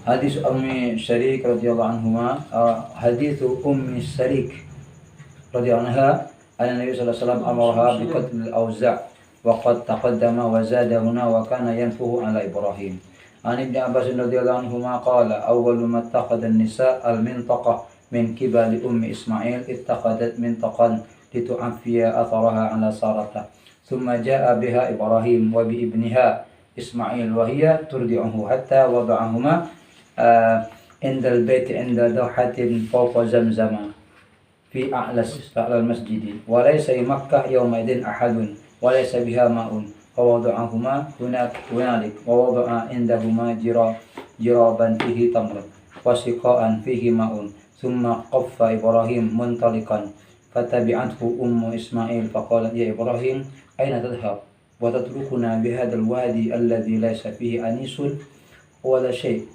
Hadis Ummi Syarik radhiyallahu anhuma, hadis Ummi Syarik radhiyallahu anha, anna Nabi sallallahu alaihi wasallam amaraha bi qatl al-Auza' wa qad taqaddama wa zada huna wa kana yanfuhu ala Ibrahim. An Ibn Abbas radhiyallahu anhuma qala awwalu ma ittakhadha an-nisa al-mintaqah min qibali Ummi Ismail ittakhadhat mintaqan litu'affiya atharaha ala Sarata. Thumma jaa biha Ibrahim wa bi ibniha Ismail wa hiya turdi'uhu hatta wada'ahuma inda al-bait inda dawhatin fawqa Zamzam fi a'la al-masjid wa laysa Makkah yawmaidin ahadun wa laysa biha ma'un wa wada'ahuma hunalik wa wada'a indahuma jiraban fihi tamr wa siqa'an fihi ma'un thumma qaffa Ibrahim muntaliqan fatabi'athu ummu Ismail faqalat ya Ibrahim aina tadhhab wa tatrukuna bihadha al-wadi alladhi laysa fihi anisun wala shay'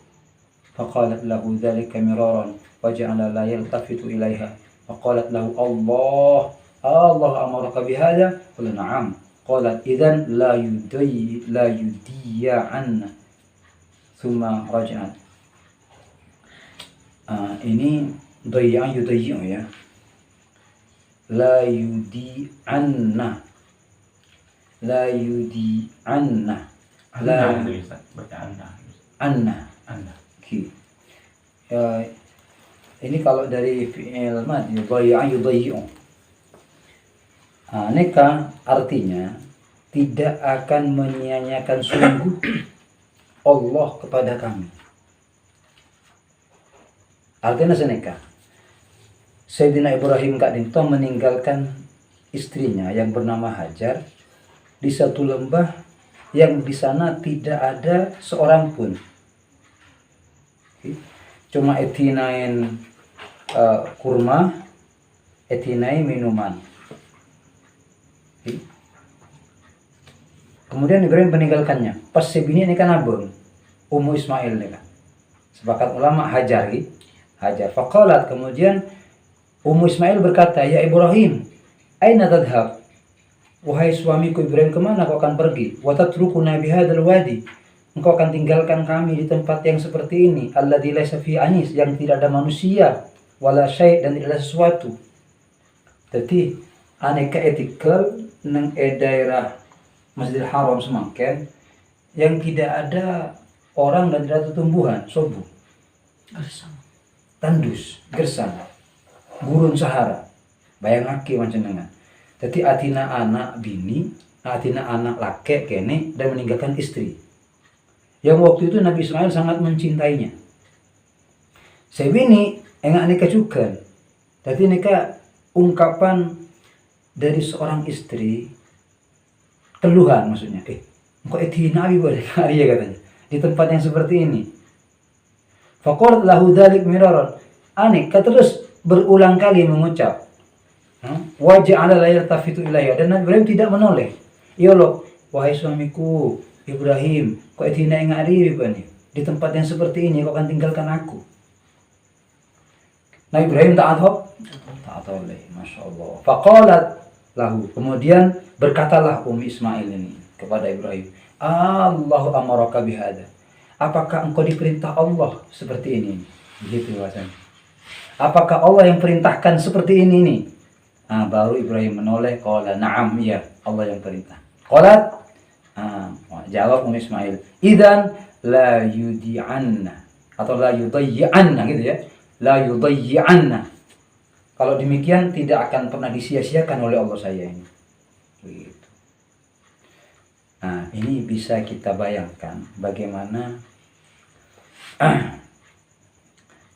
faqalat lahu dhalika miraran waja'ala la yaltafitu ilaiha faqalat lahu Allah amaraka bihadha qala na'am qalat idzan la yudiya'anna thumma raja'at. Ini dayya yudayyi'u ya, la yudi'anna la anna. Okay. Ini kalau dari fi'il madhi dayya yudayyi'u, neka artinya tidak akan menyia-nyiakan sungguh Allah kepada kami. Artinya seneka Sayyidina Ibrahim kadinto meninggalkan istrinya yang bernama Hajar di satu lembah yang di sana tidak ada seorang pun. Cuma etinain kurma, etinain minuman. Kemudian Ibrahim meninggalkannya. Pas sebini ini kan abang Ummu Ismail ini kan. Sepakat ulama Hajar. Faqalat, kemudian Ummu Ismail berkata, ya Ibrahim, aina tadhhab? Wahai suamiku Ibrahim, kemana kau akan pergi? Wa tatrukuna bihadzal wadi, engkau akan tinggalkan kami di tempat yang seperti ini, alladzi laysa fi anis, yang tidak ada manusia, wala syai' dan tidak ada sesuatu. Jadi aneka etikal nang daerah Masjidil Haram semangken yang tidak ada orang dan tidak ada tumbuhan, sobu, tandus, gersang, gurun Sahara, bayangake macam dengan. Jadi atina anak bini, atina anak laki kene dan meninggalkan istri. Yang waktu itu Nabi Ismail sangat mencintainya. Sebini enggak nikah juga. Jadi nikah ungkapan dari seorang istri, keluhan maksudnya. Engkau etina abi boleh ya katanya. Di tempat yang seperti ini. Faqalat lahu dzalik miraran. Terus berulang kali mengucap. Waja'ala la yaltafitu ilaiha, dan Nabi Ibrahim tidak menoleh. Ya Allah, wahai suamiku Ibrahim, kau etina ngari bani di tempat yang seperti ini kau akan tinggalkan aku. Nabi Ibrahim taat oleh, masya Allah. Faqalat lahu, kemudian berkatalah Ummi Ismail ini kepada Ibrahim, Allahu amaraka bihadza, apakah engkau diperintah Allah seperti ini? Begitu bahasanya. Apakah Allah yang perintahkan seperti ini nih? Baru Ibrahim menoleh, qala na'am, ya Allah yang perintah. Qalat, jawab Ummi Ismail, idzan la yudi'anna atau la yudayyi'anna gitu ya. La yudayyi'anna. Kalau demikian tidak akan pernah disia-siakan oleh Allah saya ini. Begitu. Ini bisa kita bayangkan bagaimana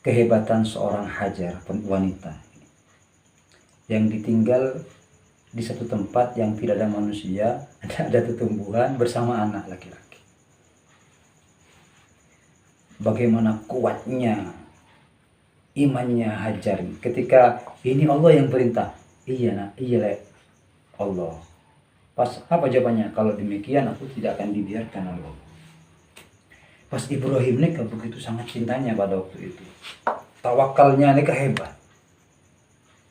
kehebatan seorang Hajar, wanita yang ditinggal di satu tempat yang tidak ada manusia, ada tumbuhan bersama anak laki-laki. Bagaimana kuatnya imannya Hajar ketika ini Allah yang perintah. Iya Allah. Pas apa jawabannya? Kalau demikian aku tidak akan dibiarkan Allah. Pas Ibrahim nikah begitu sangat cintanya pada waktu itu. Tawakalnya nikah hebat.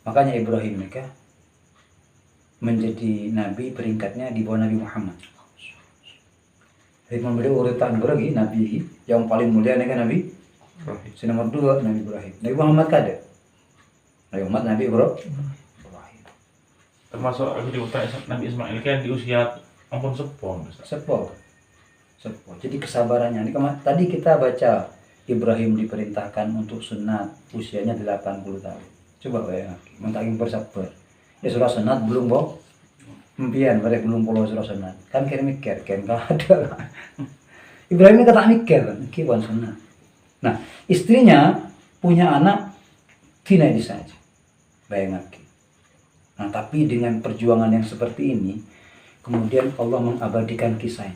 Makanya Ibrahim nikah menjadi nabi peringkatnya di bawah Nabi Muhammad. Jadi memberi urutan lagi nabi yang paling mulia nikah Nabi Si nomor 2 Nabi Ibrahim. Nabi Muhammad kada. Nabi Muhammad Nabi Ibrahim. Termasuk aku diutak Nabi Ismail kan di usia ampun sepon. Sepo. Jadi kesabarannya ini tadi kita baca Ibrahim diperintahkan untuk sunat usianya 80 tahun. Coba bayangkan, mentaging bersabar. Ya surah sunat belum boh. Impian mereka belum pulau surah sunat. Kan kira mikir, kan ada. Ibrahim ini kata mikir, kiwan sunat. Nah, istrinya punya anak tidak saja. Bayangkan. Nah, tapi dengan perjuangan yang seperti ini, kemudian Allah mengabadikan kisahnya.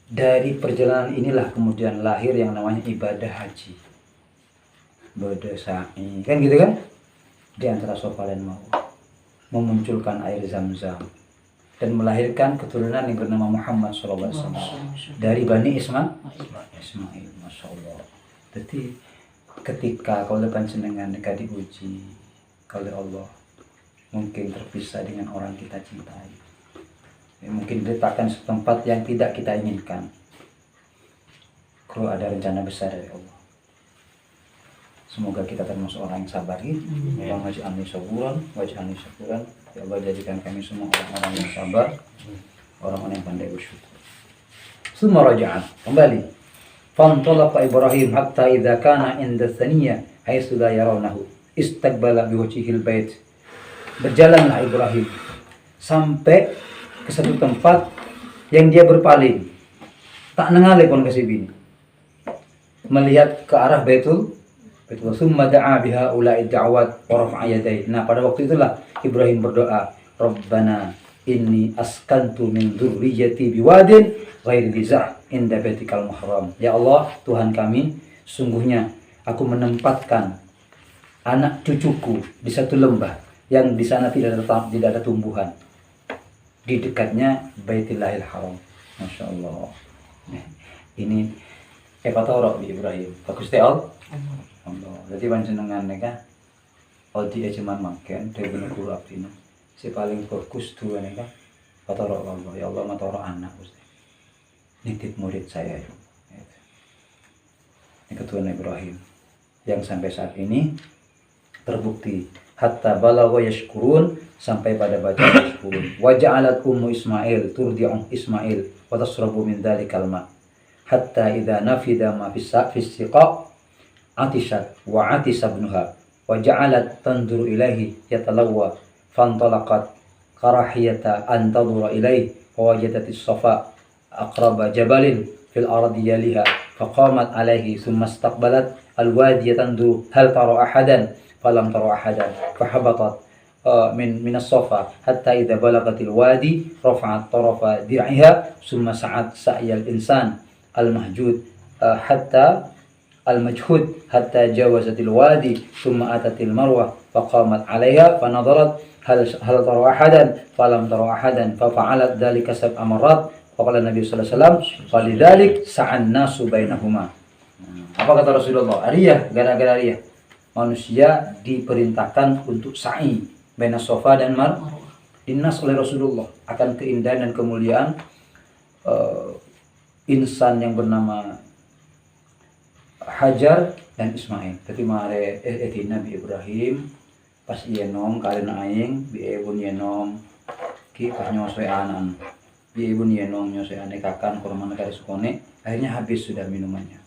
Dari perjalanan inilah kemudian lahir yang namanya ibadah haji. Ibadah sa'i. Kan gitu kan? Di antara Safa dan Marwah. Memunculkan air Zam-Zam. Dan melahirkan keturunan yang bernama Muhammad SAW. Dari Bani Ismail. Masya Allah. Jadi ketika kau lepas senengan dekat diuji oleh Allah, mungkin terpisah dengan orang kita cintai, mungkin diletakkan setempat yang tidak kita inginkan. Kalau ada rencana besar dari Allah, semoga kita termasuk orang yang sabar. Yang waj'alni saburan, waj'alni syakuran. Ya Allah, jadikan kami semua orang-orang yang sabar, orang-orang yang pandai bersyukur. Summa raja'an, kembali. Fantalaqa Ibrahim hatta idza kana inda thaniyah haitsu la yarawnahu istaqbala biwajhihil bait. Berjalanlah Ibrahim sampai ke satu tempat yang dia berpaling, tak nengali pun ke sini, melihat ke arah Baitul summa da'a biha ula'i da'wat wa rafa'a yadayhi. Nah, pada waktu itulah Ibrahim berdoa, Rabbana inni askantu min dzurriyyati biwadin ghairi dzar inda baitikal muharram. Ya Allah, Tuhan kami, sungguhnya aku menempatkan anak cucuku di satu lembah yang di sana tidak ada tumbuhan, di dekatnya Baitillahil Haram. Masya Allah. Ini Epatoro bi Ibrahim. Bagus teh Allah. Jadi panjenengan neka odi cuman makan dari bener guru abdina. Si paling fokus dua neka Epatoro Allah. Ya Allah matoro anak Gusti. Nitip murid saya itu. Ini keturunan Ibrahim yang sampai saat ini terbukti hatta balagha yashkurun, sampai pada baca yashkurun. Wa ja'alat ummu Ismail turdi'u Ismail wa tasrabu min dzalikal ma hatta idza nafida ma fis siqa atishat wa atisa ibnuha wa ja'alat tanzuru ilaihi yatalawwa fantalaqat karahiyata an tadura ilaihi wa wajadat as-safa aqraba jabalin fil ardi yaliha faqamat alaihi thumma istaqbalat al-wadiya tanzuru hal tara ahadan falam tara ahadan fahabatat min as-safa hatta idza balagatil wadi rafa'at tarafa dir'iha thumma sa'at sa'yal insan al-mahjud hatta al-majhud hatta jawazatil wadi thumma atatil marwah faqamat 'alayha fanadarat hal tara ahadan falam tara ahadan fafa'alat dhalika sab'a marrat. Faqala Nabi sallallahu alaihi wasallam falidzalik sa'an nasu bainahuma. Apa kata Rasulullah? Ariyah, gara-gara ariyah manusia diperintahkan untuk sa'i baina Safa dan Marwah. Dinas oleh Rasulullah akan keindahan dan kemuliaan insan yang bernama Hajar dan Ismail. Tapi mare Nabi Ibrahim pas yenom karena aing biebun yenom ki pas nyosoy anan biebun yenom nyosoy ane kakan kurang kari sukone, akhirnya habis sudah minumannya,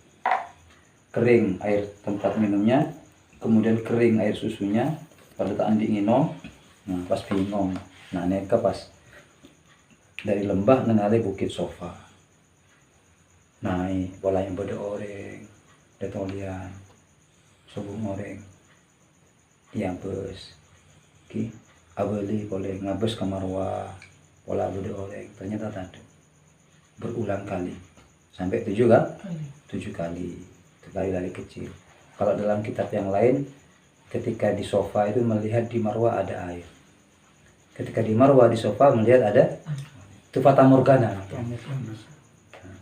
kering air tempat minumnya, kemudian kering air susunya pada tak diinginom. Nah, pas bingung, nah neka pas dari lembah nenale bukit Safa, naik bola yang beda oreng detolian sobung oreng yang bus ki abeli boleh ngabes ke Marwah pola beda oreng, ternyata tadi berulang kali sampai 7 kan? 7 kali, sekali kecil. Kalau dalam kitab yang lain ketika di Safa itu melihat di Marwah ada air, ketika di Marwah di Safa melihat ada itu fata morgana,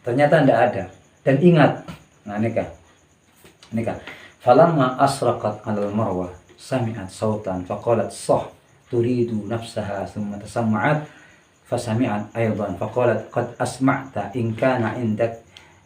ternyata tidak ada. Dan ingat, nah ini kan falamma asraqat alal Marwah sami'at sautan faqalat sah turidu nafsaha thumma tasamma'at fasami'at aydan faqalat qad asma'ta in kana indak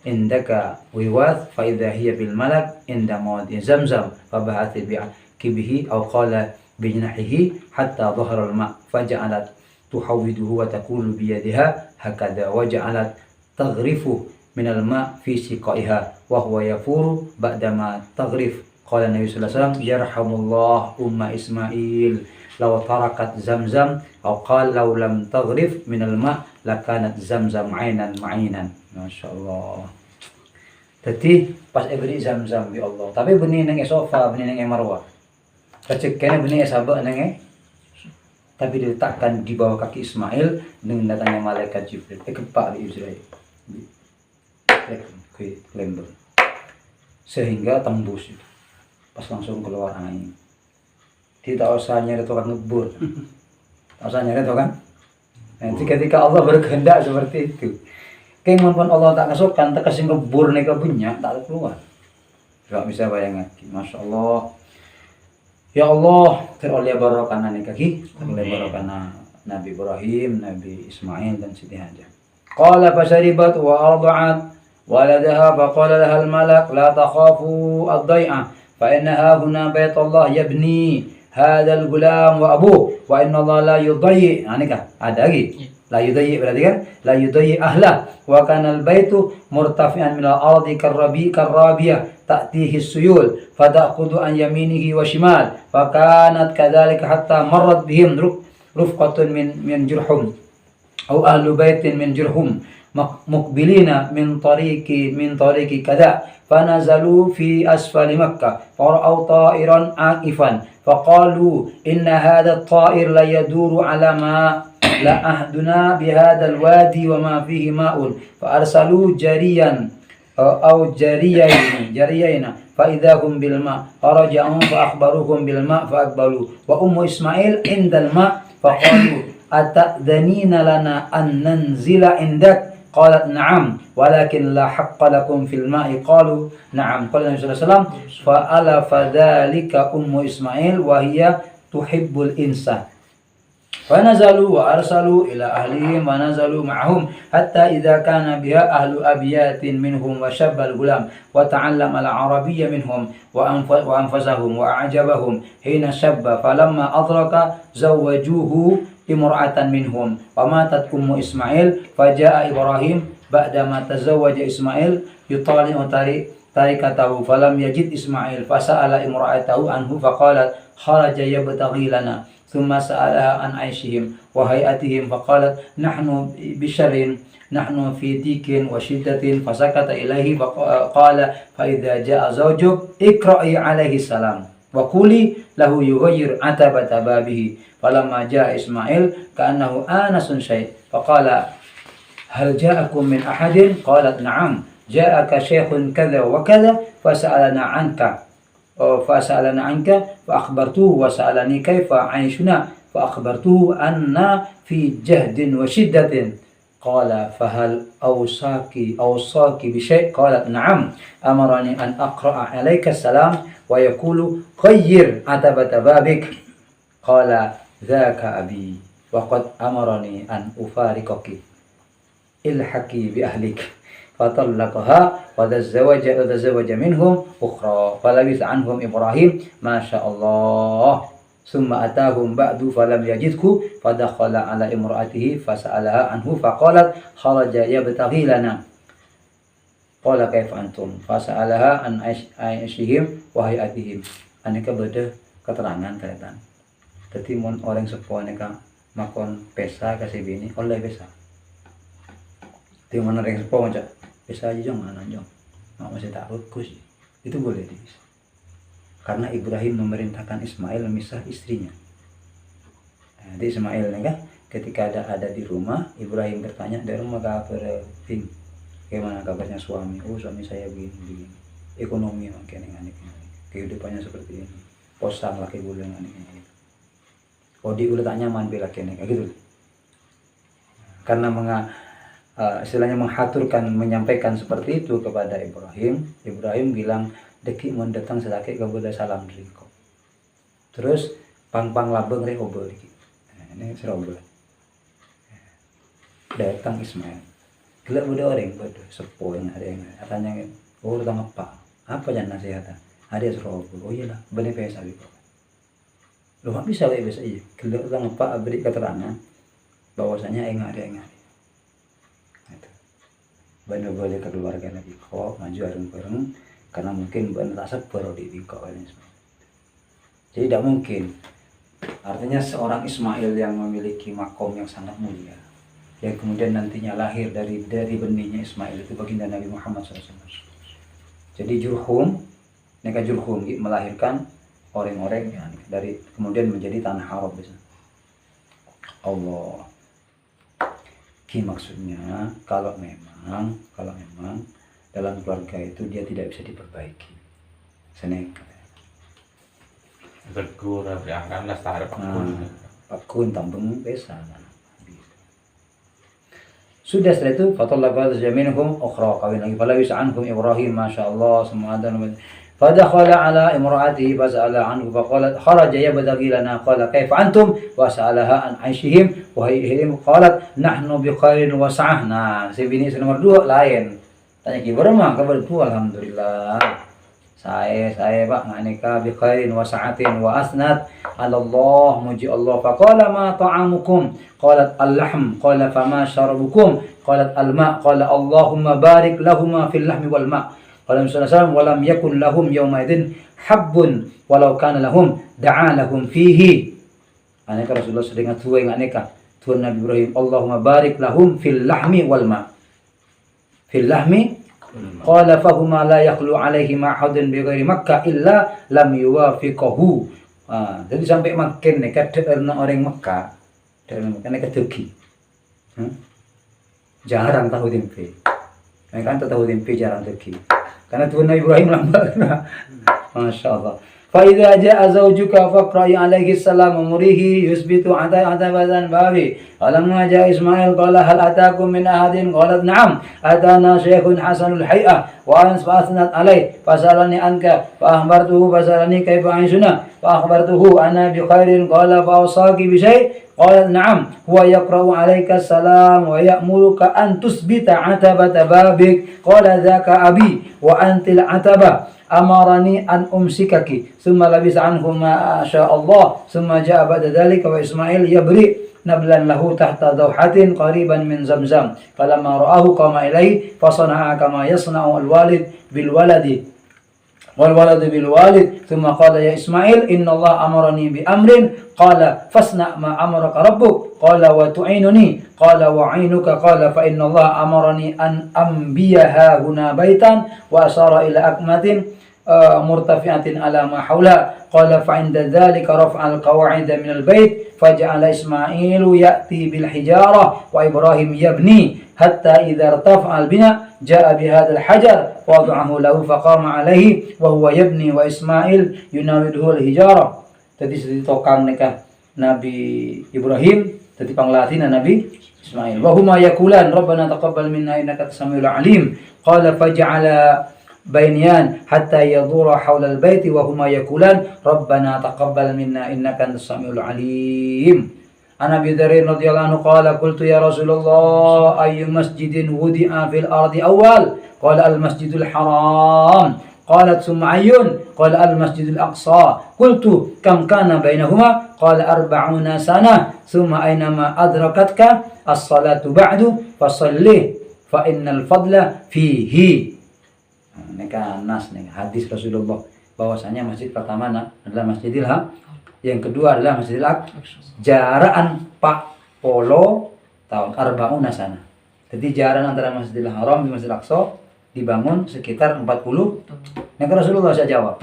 indaka wiwath fa idza hiya bil malak inda mawdi zamzam fa ba'ath bi'akibihi aw qala bijnahihi hatta dhahara al ma' faja'alat tuhawwiduhu wa taqulu bi yadiha hakadha wa ja'alat taghrifu min al ma' fi siqaiha wa huwa yafuru ba'dama taghrif. Qala Nabi sallallahu alaihi wasallam yarhamullah umma Ismail law tarakat zamzam aw qala law lam taghrif min al ma' lakanat zamzam ainan ma'inan. Masyaallah. Jadi pas beri zamzam ya Allah, tapi benih nang sofa, benih nang marwah. Kecekene benih sabak nang tapi diletakkan di bawah kaki Ismail dengan datangnya malaikat Jibril. Kepak di Israel. Lembur. Sehingga tembus itu. Pas langsung keluar angin. Tidak usah nyari tukang ngebur. Tak usah nyari tukang. Nanti ketika Allah berkehendak seperti itu. Kemampuan Allah tak ngesukkan, tak kasih ngebur nih kebunya, tak keluar. Gak bisa bayangkan. Masya Allah. Ya Allah, teroleh barokana nih kaki, teroleh barokana Nabi Ibrahim, Nabi Ismail dan Siti Hajar. Qala fasaribat wa arda'at waladaha faqala laha al-malak la takhafu ad-dai'ah fa innaha huna baitullah yabni hadzal gulam wa abuh wa inna Allah la yudayyi. Nah, ini kan ada lagi. La yudayyi berarti kan la yudayyi ahla wa kana al-baitu murtafi'an min al-ardi karrabiyah ta'tihi as-suyul fata'khudhu an yaminihi wa shimal fa kanat kadzalika hatta marrat bihim rufqatun min jurhum aw ahlu baitin min jurhum muqbilina min tariqi kada fanazalu fi asfali makkah fara'aw ta'iran aqifan faqalu inna hadha at-ta'ir la yaduru ala ma la ahduna bihadha al-wadi wa ma fihi ma'un fa arsalu jariyan aw jariyayna fa idahum bil ma faraja'u fa akhbaruhum bil ma fa aqbalu wa ummu Ismail indal ma fa qalu atadhanina lana an nanzila indak qalat na'am walakin la haqqa lakum fil ma'i qalu na'am. Qala Nabi sallallahu alaihi wasallam fa ala fadhalika ummu Ismail wa hiya tuhibbul insa فنزلوا وأرسلوا إلى أهلهم ونزلوا معهم حتى إذا كان بها أهل أبيات منهم وشب الغلام وتعلم العربية منهم وأنفسهم وأعجبهم حين شب فلما أدرك زوجوه امرأة منهم وماتت أم إسماعيل فجاء إبراهيم بعدما تزوج إسماعيل يطالع تركته فلم يجد إسماعيل فسأل امرأته عنه فقالت خرج يبتغي لنا ثم سألها عن عيشهم وهيئتهم فقالت نحن بشر نحن في ضيق وشدة فسكت إليه فقال فإذا جاء زوجك اقرأي عليه السلام وقولي له يغير عتبة بابه فلما جاء إسماعيل كأنه آنس شيء فقال هل جاءكم من أحد قالت نعم جاءك شيخ كذا وكذا فسألنا عنك فأخبرته وسألني كيف عيشنا فأخبرته أن في جهد وشدة قال فهل أوصاك بشيء قالت نعم أمرني أن أقرأ عليك السلام ويقول غير عتبة بابك قال ذاك أبي وقد أمرني أن أفارقك الحقي بأهلك فطلقها وتزوج منهم أخرى فلبث عنهم إبراهيم ما شاء الله ثم أتاهم بعد فلم يجده فدخل على امرأته فسألها عنه فقالت خرج يبتغي لنا قال كيف أنتم فسألها عن عيشهم وهيئتهم. Aneka beda keterangan ternyata. Jadi mun orang sepuh aneka makon pesa kasih bini oleh pesa. Di mana orang sepuh macam bisa aja jong, mana jong, mau masih takut kus, itu boleh dipisah. Karena Ibrahim memerintahkan Ismail memisah istrinya. Jadi Ismail nih kan, ketika ada di rumah, Ibrahim bertanya dari rumah kabar ping, bagaimana kabarnya suami? Oh suami saya begini, ekonomi makin aneh, kehidupannya seperti ini, posang laki bulan aneh. Oh di udah tanya man bela kene kayak gitu. Karena istilahnya menghaturkan, menyampaikan seperti itu kepada Ibrahim. Ibrahim bilang deki mendatang sedakit kepada salam riko. Terus pang labeng rek obel diki. Ini serobel. Datang Ismail. gelap bodoh orang bodoh sepuh yang ada yang katanya oh udah apa yang nasihatnya ada seroboh oh iyalah bener pesa gitu lo nggak bisa kayak biasa aja gelap udah apa beri keterangan bahwasanya ada yang gitu. Bener boleh keluarga lagi kok maju bareng-bareng karena mungkin bener tak sabar di bingkok ini jadi tidak mungkin artinya seorang Ismail yang memiliki makom yang sangat mulia yang kemudian nantinya lahir dari benihnya Ismail itu baginda Nabi Muhammad SAW. Jadi Jurhum, mereka Jurhum melahirkan orang-orang yang dari kemudian menjadi tanah Arab bisa. Allah. Maksudnya kalau memang dalam keluarga itu dia tidak bisa diperbaiki. Senekat. Tegur, diangkat lestari pakun tambeng pesa. Sudah setelah itu fatallaqat jaminhum ukhra kawin lagi fala bisa anhum Ibrahim masyaallah semua ada fadakhala ala imraatihi fasala anhu faqalat kharaja yabtaghi lana qala kaifa antum wa sa'alaha an aishihim wa hihim qalat nahnu bi khairin wa sa'ahna si bini nomor 2 lain tanya gimana mah kabar itu alhamdulillah saya Pak nganika bi khairin wa sa'atin wa asnad ala Allah muji Allah faqala ma ta'amukum qalat al-lahm qala fama syarabukum qalat al-ma qala Allahumma barik lahumma fil lahmi wal ma qala sallallahu wa lam yakun lahum yawma idin habbun walau kana lahum da'a lahum fihi aneka Rasulullah sedang atuwa aneka tuan Nabi Ibrahim Allahumma barik lahum fil lahmi wal ma fil lahmi qala fahuma la yakhlu alaihi ma'hadun bi ghairi Makkah illa lam yuwafiqahu. Jadi sampai makin nekat karena orang Mekah dan nekat Turki. Jarang tahu tempe. Mereka tahu tempe jarang Turki. Karena Tuhan Nabi Ibrahim lambat. Masya Allah. فإذا جاء زوجك فاقرأ عليه السلام ومره يثبت عتبة بابي فلما جاء إسماعيل قال هل أتاكم من أحد قالت نعم أتانا شيخ حسن الهيئة فأثنت عليه فسألني عنك فأخبرته فسألني كيف عيشنا فأخبرته أنا بخير قال فأوصاك بشيء قالت نعم هو يقرأ عليك السلام ويأمرك أن تثبت عتبة بابك قال ذاك أبي وأنت العتبة أمرني أن أمسكك ثم لبس عنه ما شاء الله ثم جاء بعد ذلك وإسماعيل يبرئ نبلا له تحت دوحة قريبا من زمزم فلما رآه قام إليه فصنع كما يصنع الوالد بالولد والولد بالوالد ثم قال يا إسماعيل إن الله أمرني بأمر قال فاصنع ما أمرك ربك قال وتعينني قال وعينك قال فإن الله أمرني أن أنبيها هنا بيتا وأشار إلى أكمة مرتفعة على ما حولها قال فعند ذلك رفع القواعد من البيت فجعل إسماعيل يأتي بالحجارة وإبراهيم يبني حتى إذا ارتفع البناء جاء بهذا الحجر ووضعه له فقام عليه وهو يبني وإسماعيل يناوله الحجارة. Jadi ditokang nikah Nabi Ibrahim, jadi panglatina Nabi Ismail. Wa huma yaqulan rabbana taqabbal minna innaka as-samiul alim. Qala faj'ala bainyan hatta yadura hawla al-baiti wa huma yaqulan rabbana taqabbal minna innaka as-samiul alim. An Abi Dzar radhiyallahu anhu qala qultu ya Rasulullah ayyu masjidin wudi'a fil ardi awwal qala al-masjidul haram qalat summa ayyun qala al-masjidul aqsa qultu kam kana bainahuma qala 40 sana summa aynama adrakatka as-salatu ba'du fasalli fa innal fadla fihi. Neka nas nih hadis Rasulullah bahwasanya masjid pertama adalah Masjidil Haram, yang kedua adalah Masjidil Aqsa. Jarak 40 tahun 40 sana. Jadi jarak antara Masjidil Haram dan Masjidil Aqsa dibangun sekitar 40. Neka Rasulullah saya jawab.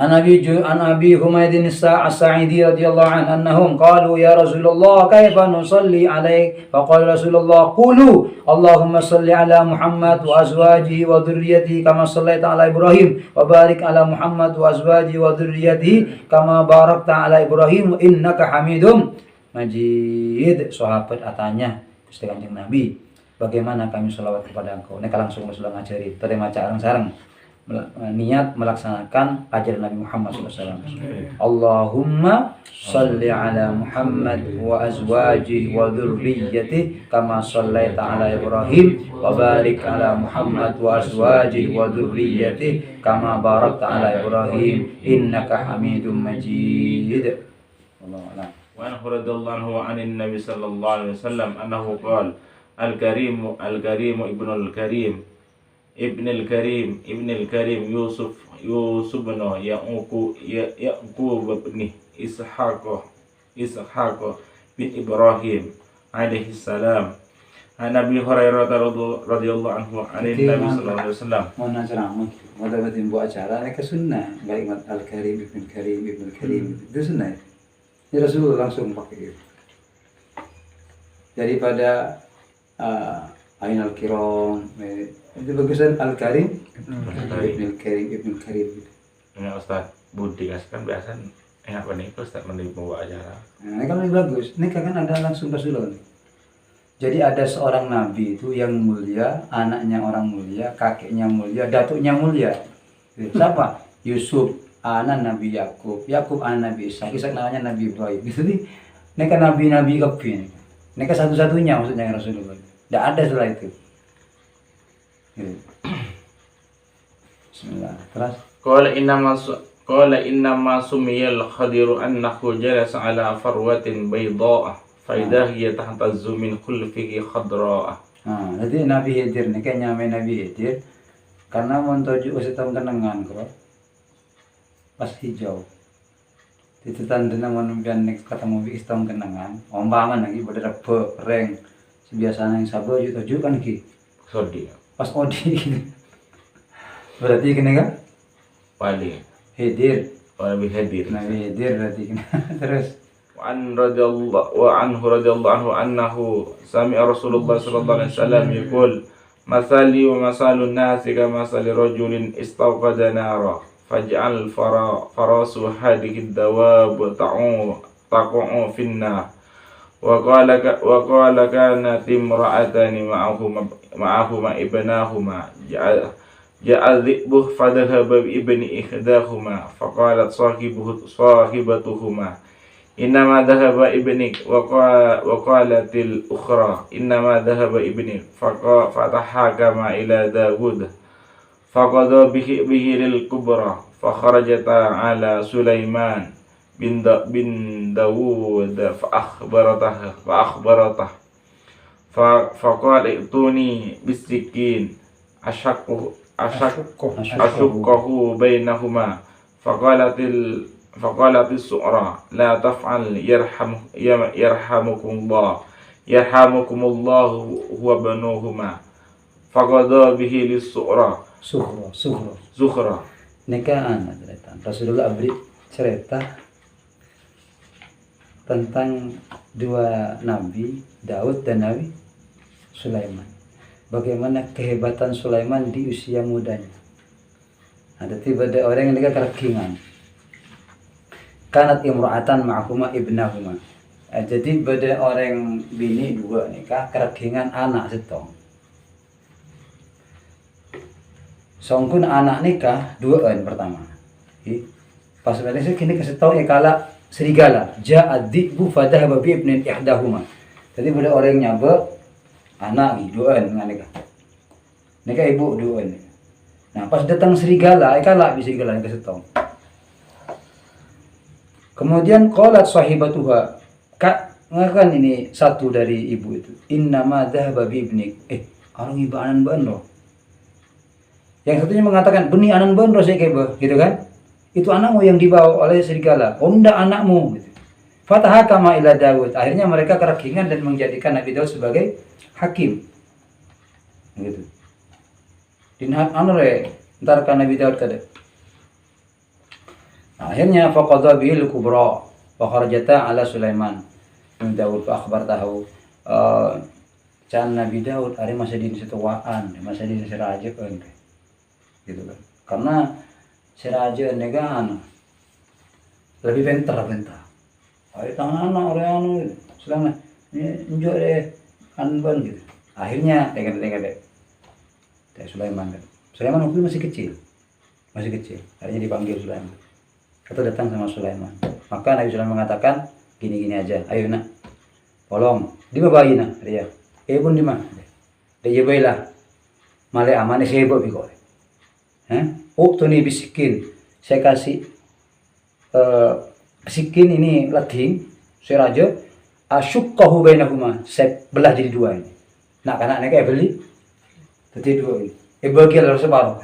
An Abi Humaydin as-Sa'idi radhiyallahu anhu annahum qalu ya Rasulullah kaifa nusalli alaik faqala Rasulullah qulu Allahumma salli ala Muhammad wa azwajihi wa dhurriyyatihi kama shallaita ala Ibrahim wa barik ala Muhammad wa azwajihi wa dhurriyyatihi kama barakta ala Ibrahim innaka Hamidum Majid. Sahabat atanya Gusti Kanjeng Nabi, bagaimana kami sholawat kepada engkau? Neka langsung Rasulullah ngajari terima sareng-sareng niat melaksanakan ajaran Nabi Muhammad SAW. Allahumma salli ala Muhammad wa azwajihi wa dhurriyyatihi kama sallaita ala Ibrahim wa barik ala Muhammad wa azwajihi wa dhurriyyatihi kama barakta ala Ibrahim innaka Hamidum Majid. Wallahu a'lam. وعنه رضي الله عنه عن النبي صلى الله عليه وسلم أنه قال الكريم ابن الكريم يوسف بن يعقوب بن إسحاق بن إبراهيم عليه السلام عن أبي هريرة رضي الله عنه عن النبي صلى الله عليه وسلم. Mau ceramah, mau dapat buat acara, mereka sunnah. Kalimat Al-Karim, Ibn Karim, itu sunnah. Ya Rasulullah langsung pakai itu. Daripada Ain Al-Kiram, itu bagusan Al-Karim, Ibn Karim. Ini Ustaz Budi kan biasa enak banget Ustaz membawa acara. Nah, ini kan lebih bagus. Ini kan ada langsung Rasulullah. Jadi ada seorang nabi itu yang mulia, anaknya orang mulia, kakeknya mulia, datuknya mulia. Siapa? Yusuf, anak Nabi Yakub, anak Nabi Ishak, namanya Nabi Ibrahim. Jadi mereka nabi-nabi kepin. Mereka satu-satunya maksudnya Rasulullah. Tidak ada setelah itu. Bismillah. Terus. Qala innama sumiyal khadiru annahu jalasa ala farwatin bayda'ah fa idha hiya tahtazzu min khulfihi khadra'ah. Jadi Nabi Khidir nih kan nyamai Nabi Khidir karena montoju usitam kenangan kok. Pas hijau. Itu tandanya menumpian next ketemu istam kenangan. Ombangan lagi pada reng. Biasanya yang sabar juga tujuh kan ki. Sodi. Pas odi. Berarti kena kan? Paling. Khidir. Nabi Khidir. Nabi Khidir berarti kena. Terus. وعنه رضي الله عنه أنه سمع رسول الله صلى الله عليه وسلم يقول مثلي ومثل الناس كمثل رجل استوقد نارا فجعل فراس هذه الدواب تقع في النار وقال كانت امرأتان معهما ابناهما جاء الذئب فذهب بابن إحداهما فقالت صاحبتهما إنما ذهب ابنك وقالت الأخرى إنما ذهب ابنك فتحاكم إلى داود فقضى به للكبرى فخرجتا على سليمان بن داود فأخبرته فقال ائتوني بالسكين أشقه بينهما فقالت السؤرى لا تفعل يرحمكم الله هو بنوهما فقضى به للسؤرى Zuhra. Nikahan cerita. Rasulullah beri cerita tentang dua nabi, Daud dan Nabi Sulaiman. Bagaimana kehebatan Sulaiman di usia mudanya. Ada tiba ada orang yang nikah kerakingan. Kanat imra'atan ma'huma ibnahuma. Jadi pada orang bini dua nikah kerakingan anak setong. Songkun anak nikah duaan pertama. Pas Malaysia kini kasih tahu kala serigala. Ja'adhibu fadhahaba bi ibnin ihdahuma. Jadi pada orang nyaba anak duaan dengan nikah. Nikah ibu duaan. Nah, pas datang serigala, kala bisa serigala kasih tahu. Kemudian qalat sahibatuha, Kak, ngakan ini satu dari ibu itu. Innama dhahaba bi ibnik. Orang ibu anan bandro. Yang satunya mengatakan, "Beni anan bandro saya kebe," gitu kan? Itu anakmu yang dibawa oleh serigala. Oh, enggak anakmu gitu. Fatahakama ila Daud. Akhirnya mereka kerakingan dan menjadikan Nabi Daud sebagai hakim. Gitu. Dinhat anure ntar kan Nabi Daud kada. Akhirnya faqadha bihil kubra wa kharajata ala Sulaiman bin Daud fa akhbartahu can Nabi Daud ari masa di situaan masa di raja kan gitu kan karena si raja negan lebih bentar ari tangan orang anu sedang ini enjoy deh anban gitu akhirnya tengah deh Sulaiman waktu masih kecil masih kecil, akhirnya dipanggil Sulaiman atau datang sama Sulaiman. Maka Nabi Sulaiman mengatakan gini-gini aja, ayo nak tolong di bayi nak dia pun di mana dia bailah male aman saya bawa biko tuh nih bisikin saya kasih bisikin ini lading saya raja asyukkahu bainahuma saya belah jadi dua ini nak anaknya kayak beli jadi dua ini bagi harus separuh.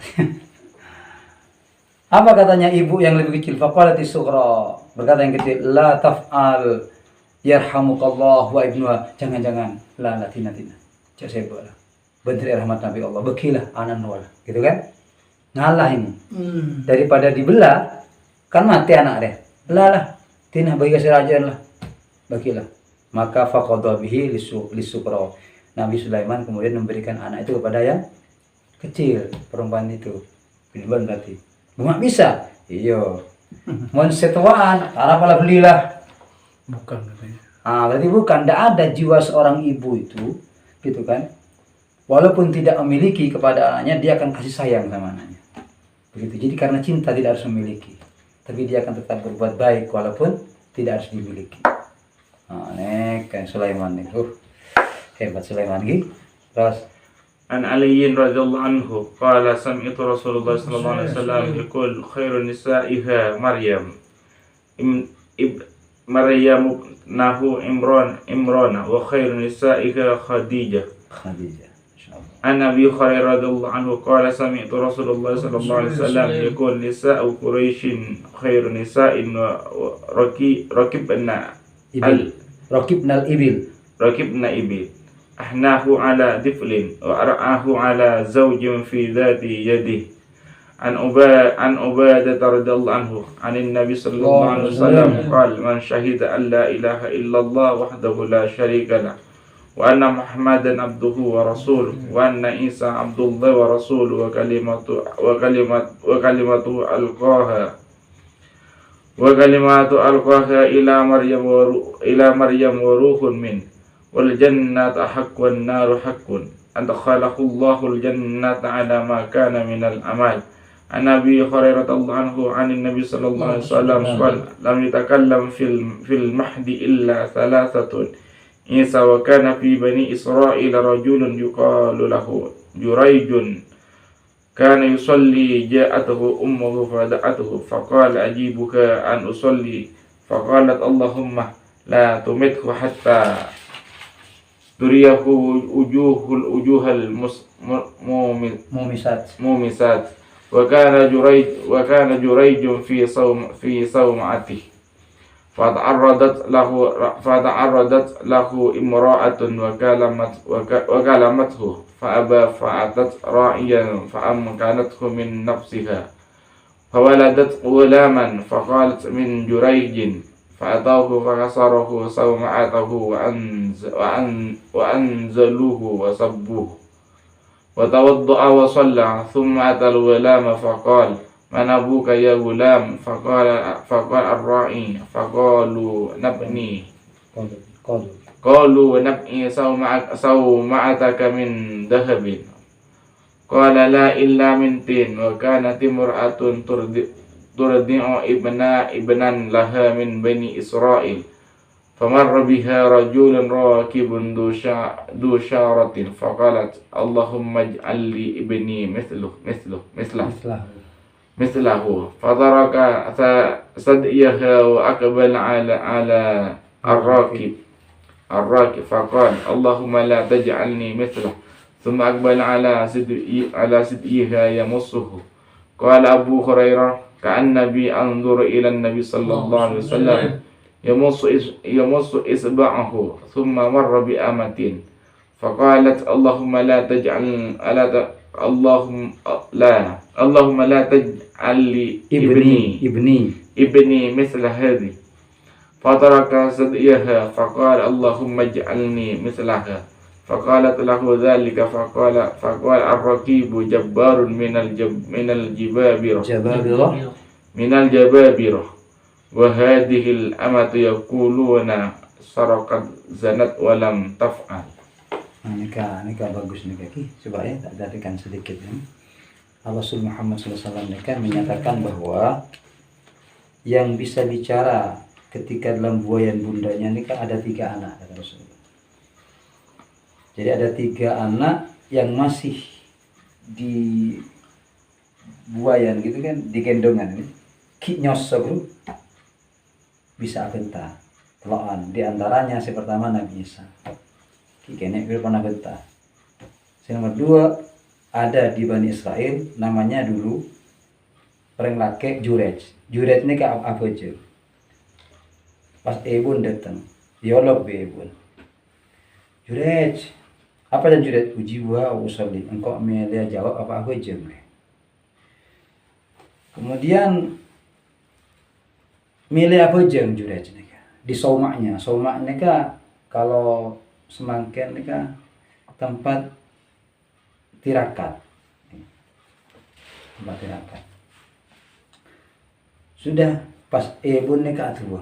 Apa katanya ibu yang lebih kecil? Faqalati sughra, berkata yang kecil, la taf'al yarhamukallah wa ibnuha, jangan la tina cak saya bola bentar rahmat Nabi Allah bekilah anan wala gitu kan, ngalah ini daripada dibelah kan mati anak deh lah tina bagi kasih rajaan lah bekilah. Maka faqadha bihi lisukra, Nabi Sulaiman kemudian memberikan anak itu kepada yang kecil, perempuan itu bilban berarti bunga bisa iyo mon setuaan arah pala belilah Bukan katanya. berarti bukan, tidak ada jiwa seorang ibu itu gitu kan, walaupun tidak memiliki kepada anaknya dia akan kasih sayang sama anaknya begitu. Jadi karena cinta tidak harus memiliki, tapi dia akan tetap berbuat baik walaupun tidak harus dimiliki. Nek kan Sulaiman nih hebat Sulaiman gitu. Terus عن علي رضي الله عنه قال سمعت رسول الله صلى الله عليه وسلم يقول خير نسائها مريم مريم ابنه عمران وخير نسائها خديجة عن أبي هريرة رضي الله عنه قال سمعت رسول الله صلى الله عليه وسلم يقول نساء قريش خير نساء ركبنا الإبل أحناه على دفل وأرعاه على زوج في ذات يده عن عبادة رضي الله عنه عن النبي صلى الله عليه وسلم قال من شهد أن لا إله إلا الله وحده لا شريك له وأن محمدا عبده ورسوله وأن عيسى عبد الله ورسوله وكلمة ألقاها إلى مريم وروح منه والجنة حق والنار حق أدخله الله الجنة على ما كان من الأعمال. عن أبي هريرة الله عنه عن النبي صلى الله عليه وسلم قال لم يتكلم في المهد إلا ثلاثة عيسى وكان في بني إسرائيل رجل يقال له جريج كان يصلي جاءته أمه فدعته فقال أجيبك أن أصلي فقالت اللهم لا تمته حتى تريه وجوه المومسات وكان جريج في صومعته فتعرضت له امرأة وكلمته فأبى فأتت راعيا فأمكنته من نفسها فولدت غلاما فقالت من جريج فأتوه فكسره صومعته وأنزلوه وصبوه وتوضأ وصلى ثم أتى الغلام فقال من أبوك يا غلام فقال الراعي قالوا نبني صومعتك من ذهب قال لا إلا من طين وكانت امرأة ترضع ابنا لها من بني إسرائيل فمر بها رجل راكب ذو شارة فقالت اللهم اجعل لي ابني مثله فترك ثديها وأقبل على الراكب فقال اللهم لا تجعلني مثله ثم أقبل على ثديها يمصه. قال أبو هريرة كأنبي أنظر إلى النبي صلى الله عليه وسلم يمص إصبعه ثم مر بأمة فقالت اللهم لا تجعل لي ابني مثل هذه فترك ثديها فقال اللهم اجعلني مثلها فقالت له ذلك فقال الركيب جبار من الجبابرة وهذه الأمة يقولون سرقت زنت ولم تفعل. Nikah bagus nih kaki, coba ya tak jadikan sedikit ya. Rasul Muhammad SAW kan menyatakan bahwa yang bisa bicara ketika dalam buayan bundanya ini kan ada 3 anak, kata Rasulullah. Jadi ada 3 anak yang masih di buayan gitu kan, di gendongan ini. Ki nyoso bro, bisa benta, teloan. Di antaranya si pertama Nabi Isa. Ki kenek pernah benta. Si nomor 2 ada di Bani Israel, namanya dulu orang laki Jurej. Jurej ini kayak apa aja. Pas Ebun datang, dialog be Ebun. Jurej, apa dan Jurej? Ujiwa usolli. Engkau dia jawab apa aku aja. Kemudian milih apa aja Jurej ini? Di somaknya. Somak ini kalau semangken ini tempat tirakat. Tempat tirakat. Sudah pas Ebun ini tua.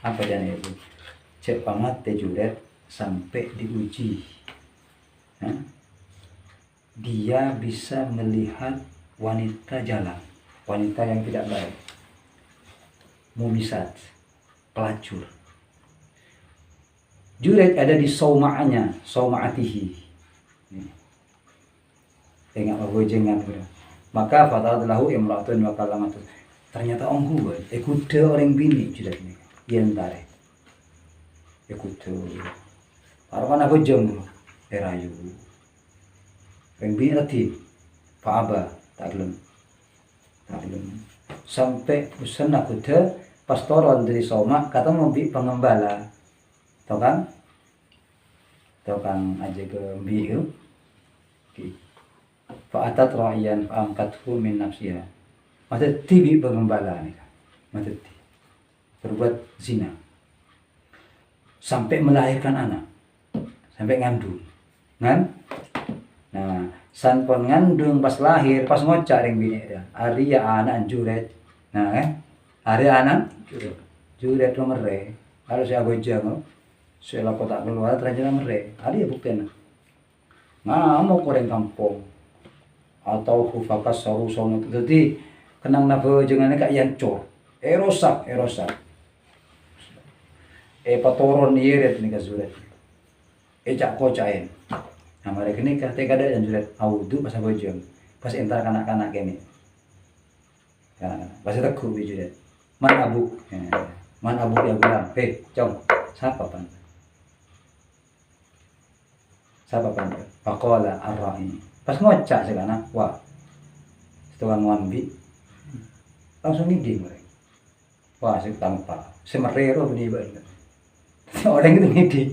Apa dan Ebun? Cek pamat Juret sampai diuji. Dia bisa melihat wanita jalan, wanita yang tidak baik, mumisat, pelacur. Juret ada di sauma'anya, sauma'atihi. Tengok apa jengan bro. Maka fatalahu imra'atun wa kalamatu. Ternyata onghu ikude orang bini Juret ini. Yen tarik. Ikude. Parawan apa jeng bro? Erayu. Orang bini tadi. Fa'aba tak gelem. Sampai usen aku pas turun dari Soma kata mau bi pengembala. Tahu kan aja ke bi itu. Fa'atat ra'iyan fa'angkathu min nafsiha. Maksud tibi pengembala nih. Maksud berbuat zina. Sampai melahirkan anak. Sampai ngandung. Nah, sanpon ngandung pas lahir, pas ngocak ring bini dia. Ari ya anak Juret. Nah, hari anak Juret nomere. Kalau saya gojang, saya lapor tak keluar terjadi nomere. Ari ya buktinya. Ngamuk orang kampung. Atau hufakas saru-saru. Jadi kenang napa jenenge kak yancur. Erosak. Patoron ieret nih Juret. Cak kocain. Nah mereka nikah, teka ada yang Juret audu pas bojong, pas entar kanak-kanak ini, pas teguh Juret, man abuk dia bilang, cong, siapa pan? Pakola arra'i, pas ngocak sekarang, wah, setelah ngambi, langsung ngidi mereka, wah tanpa, semerero beniba, orang itu ngidi,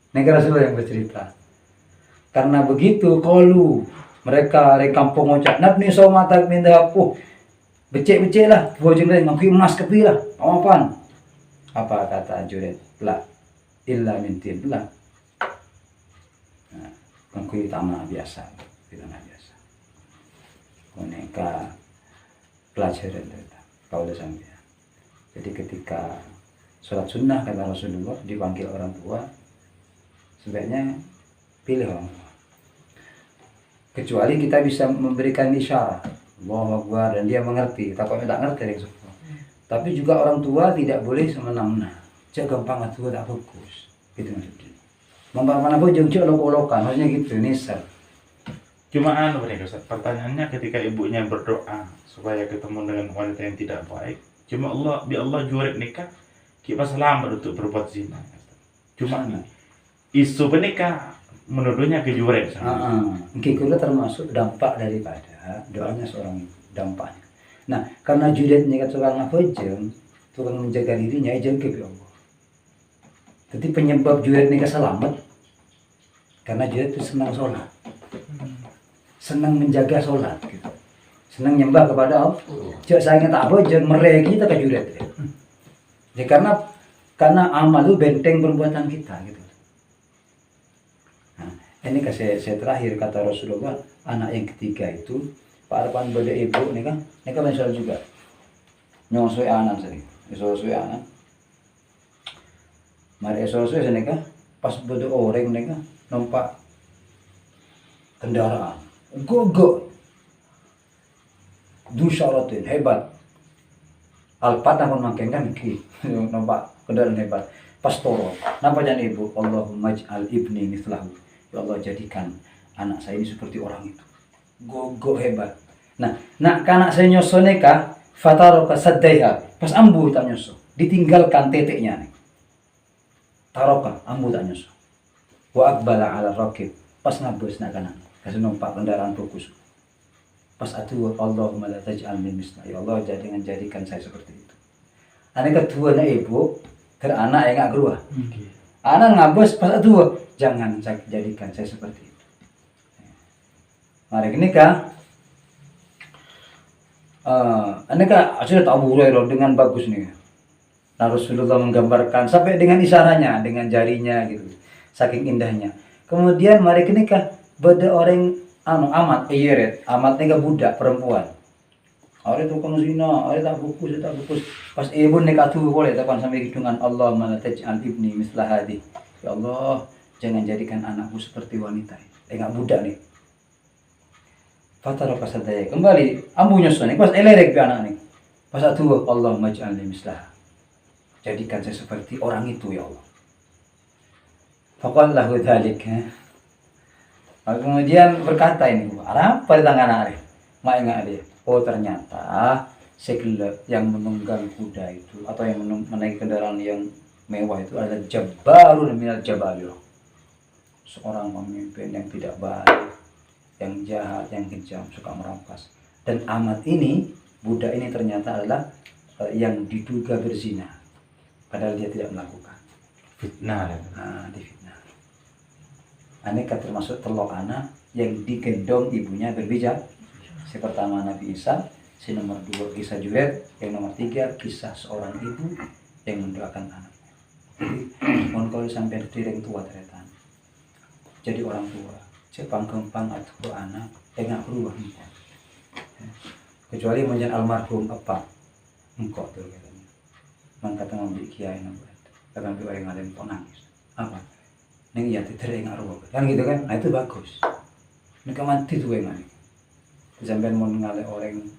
negara Rasulullah yang bercerita. Karena begitu kalau mereka dari kampung ngocak nak ni so mata minta becek lah bojeng lain ngaki emas kepi lah apaan apa kata Juret lah illa mintin lah ngaki tanah biasa boneka pelajaran kau udah sampai. Jadi ketika sholat sunnah kata Rasulullah dipanggil orang tua sebaiknya pilih orang tua. Kecuali kita bisa memberikan isyarat Allahu Akbar dan dia mengerti, takutnya tak ngerti yang semua. Tapi juga orang tua tidak boleh semena-mena. Cek gampang tua tak fokus. Gitu maksudnya. Mana pun jengcik lok-lokan, maksudnya gitu nisar. Cuma mereka pertanyaannya ketika ibunya berdoa supaya ketemu dengan wanita yang tidak baik. Cuma Allah Juret nikah kita selamat untuk berbuat zina. Cuma isu penikah menuduhnya ke Juret. Mungkin termasuk dampak daripada doanya seorang ibu, dampaknya. Nah, karena Juret ini kan seorang ngafojeng, tukang menjaga dirinya, ijeng ke Allah. Jadi penyebab Juret ini selamat karena Juret itu senang sholat, senang menjaga sholat, gitu. Senang nyembah kepada Allah. Cak saya tak bojeng mereka kita ke Juret. Ya karena amal itu benteng perbuatan kita, gitu. Ini saya terakhir kata Rasulullah, anak yang ketiga itu Pak Arpan pada ibu ini kan menyesal juga nyosoi anak sering nyosoi anak mari nyosoi sini kan pas pada orang ini kan nampak kendaraan gogok du syaratin, hebat. Alpat namun makin kan ki, nampak kendaraan hebat. Pastoro, napa jangan ibu? Allahumma ij'al ibni mithlahu. Ya Allah jadikan anak saya ini seperti orang itu. Gogo hebat. Nah, nak kanak saya nyoso neka, fataroka saddaiha. Pas ambu tak nyoso, ditinggalkan teteknya nih. Taroka, ambu tak nyoso. Wa akbala ala rakib. Pas ngabus nak kanak, kasih numpak kendaraan fokus. Pas atu Allahumma la taj'al min misla. Ya Allah jadikan saya seperti itu. Anak kedua na ibu, anak yang gak keluar. Anak ngabus pas atu jangan jadikan saya seperti itu. Mari ini kah? Anda kan sudah tahu Abu Hurairah dengan bagus nih. Nah, Rasulullah menggambarkan sampai dengan isyaratnya, dengan jarinya gitu, saking indahnya. Kemudian mari ini kah? Beda orang amat ieret, amat nega budak perempuan. Are tukang zina, are tak fokus. Pas ibu nek atuh boleh tapan sampai hitungan Allah la taj'al ibni mislah hadi. Ya Allah, jangan jadikan anakku seperti wanita. Enggak budak nih. Fatara pasadaya kembali ambunya sonek pas elerek bi anak nih. Pas atuh Allah maj'al mislah. Jadikan saya seperti orang itu ya Allah. Faqallahu dzalik. Kemudian berkata ini, apa di tangan anak mak ingat dia. Oh ternyata sekele yang menunggang kuda itu atau yang menaiki kendaraan yang mewah itu adalah jabbarun minal jabaliyah. Seorang pemimpin yang tidak baik, yang jahat, yang kejam, suka merampas. Dan amat ini, budak ini ternyata adalah yang diduga berzina, padahal dia tidak melakukan. Fitnah. Difitnah. Aneka termasuk telok anak yang digendong ibunya berbijak. Si pertama Nabi Isa, si nomor 2 kisah Juret, yang nomor 3 kisah seorang ibu yang mendoakan anak. Jadi, mohon kalau sampai direng tua teretan. Jadi orang tua, cepang kempang atau anak, enggak berubah engkau. Kecuali menjadi almarhum apa, engkau tuh katanya. Mengkata ngambil kiai nampak, kata ngambil orang alim kok nangis. Apa? Neng iya titering arwah, kan gitu kan? Nah itu bagus. Neng mati tuh yang ini. Sampai mau ngalih orang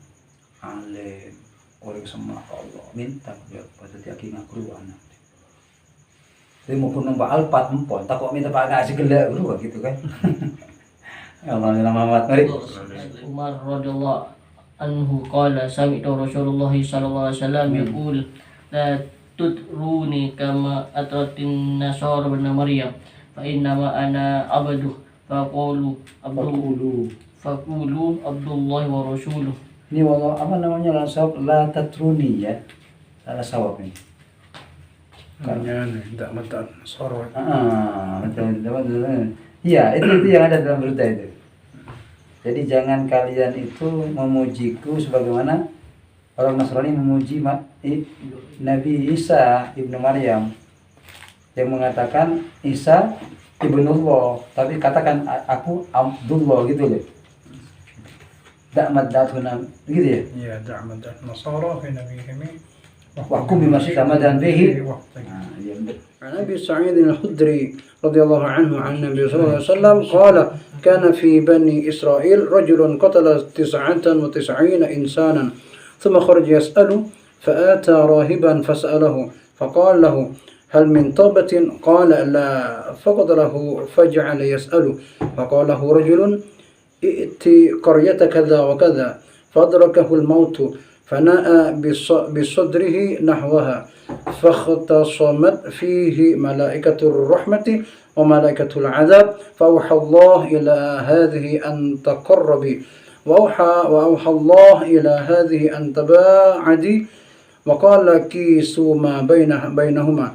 alim, orang semua Allah minta ya pada tiap ngaku anak. Jadi mau pun numpak alpat empon, tak kok minta pak ngasih gelak dulu gitu kan? Allah Muhammad. Mari. Umar radhiyallahu anhu qala sami'tu Rasulullah sallallahu alaihi wasallam yaqul la tudruni kama atratin nasara bin Maryam fa innama ana abdu faqulu Abdullah wa rasuluh. Ini wallah apa namanya la tatruni ya. Salah sawab ini. Karena tidak mata sorot. Betul. Iya, itu yang ada dalam berita itu. Jadi jangan kalian itu memujiku sebagaimana orang Nasrani memuji Nabi Isa ibnu Maryam yang mengatakan Isa ibnullah, tapi katakan aku Abdullah gitu loh. Da'maddatuna gitu ya. Ya, da'maddat nasara fi nabihim. Wahkum bima syi'ta madan bihi. عن أبي سعيد الخدري رضي الله عنه عن النبي صلى الله عليه وسلم قال كان في بني إسرائيل رجل قتل 99 إنسانا ثم خرج يسأل فآتى راهبا فسأله فقال له هل من توبة؟ قال لا. فقد له فجعل يسأل فقال له رجل ائت قرية كذا وكذا فأدركه الموت فناء بصدره نحوها فاختصمت فيه ملائكة الرحمة وملائكة العذاب فأوحى الله إلى هذه أن تقربي وأوحى الله إلى هذه أن تباعدي وقال كيسوا ما بينهما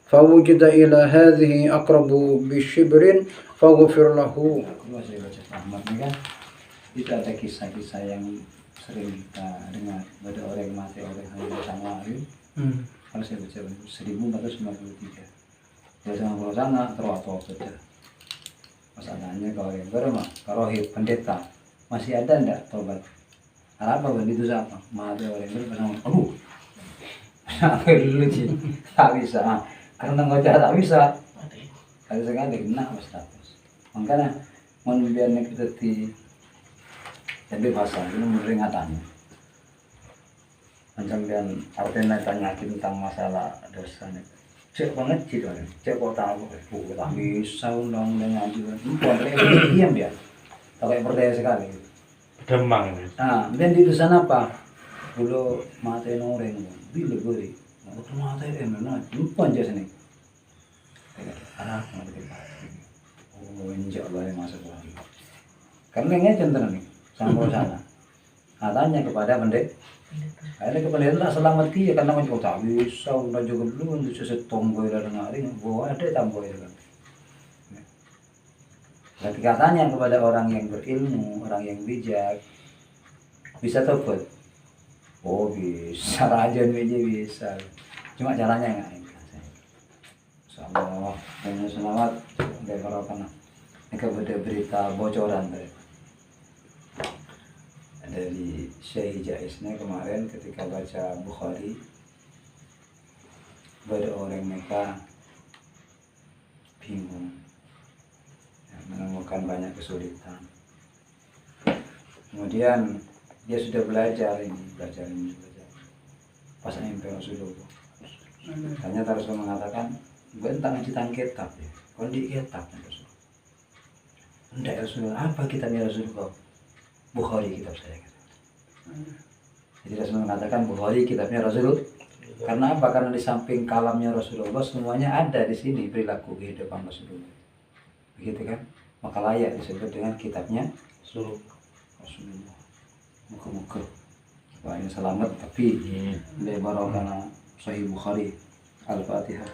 فوجد إلى هذه أقرب بشبر فغفر له. Itu ada kisah-kisah yang sering kita dengar, ada orang yang mati oleh hal sama hari. Kalau saya baca 1493. Ya sama sana terus saja. Masalahnya kalau yang bermah, karohib pendeta masih ada ndak tobat? Apa begitu siapa? Mati orang yang bersama. Lucu, tak bisa. Karena ngoceh tak bisa. Kalau sekali kena status. Makanya menbiarkan kita di jadi bahasa ini peringatan. Macam yang artinya tanyakin tentang masalah dosa nih. Cek banget sih tuh, cek kok tahu, tak bisa undang-undang ngaji kan. Bukan diam dia, tak kayak berdaya sekali. Demang ini. Nah, dan di sana apa? Dulu mata orang, bila beri, mau ke mata mana? Lupa aja sini. Arah mau kita. Oh, insya Allah yang masuk lagi. Karena ini contoh nih, sampai sana. Nah, tanya kepada pendek. Akhirnya kepada itu tak selamat dia karena macam tak bisa udah juga belum untuk sesuatu tomboy dan ngaring, gua ada tomboy kan. Ketika tanya kepada orang yang berilmu, orang yang bijak, bisa tobat. Oh bisa, rajin aja bisa. Cuma caranya nggak ini. Insyaallah, dan selamat dari para penang. Ini kepada berita bocoran dari Syekh Jaisnya kemarin ketika baca Bukhari, ada orang Mekah bingung, ya, menemukan banyak kesulitan. Kemudian dia sudah belajar ini. Pas sampai Rasulullah, ternyata Rasulullah mengatakan, bentang tentang kitab ya, kalau di kitab Rasulullah. Hendak Rasulullah, apa kitabnya Rasulullah? Bukhari kitab saya. Jadi Rasulullah mengatakan Bukhari kitabnya Rasulullah. Karena apa? Karena di samping kalamnya Rasulullah semuanya ada di sini perilaku kehidupan Rasulullah. Begitu kan? Maka layak disebut dengan kitabnya Rasulullah. Muka-muka. Supaya selamat tapi lebar karena Sahih Bukhari. Al-Fatihah.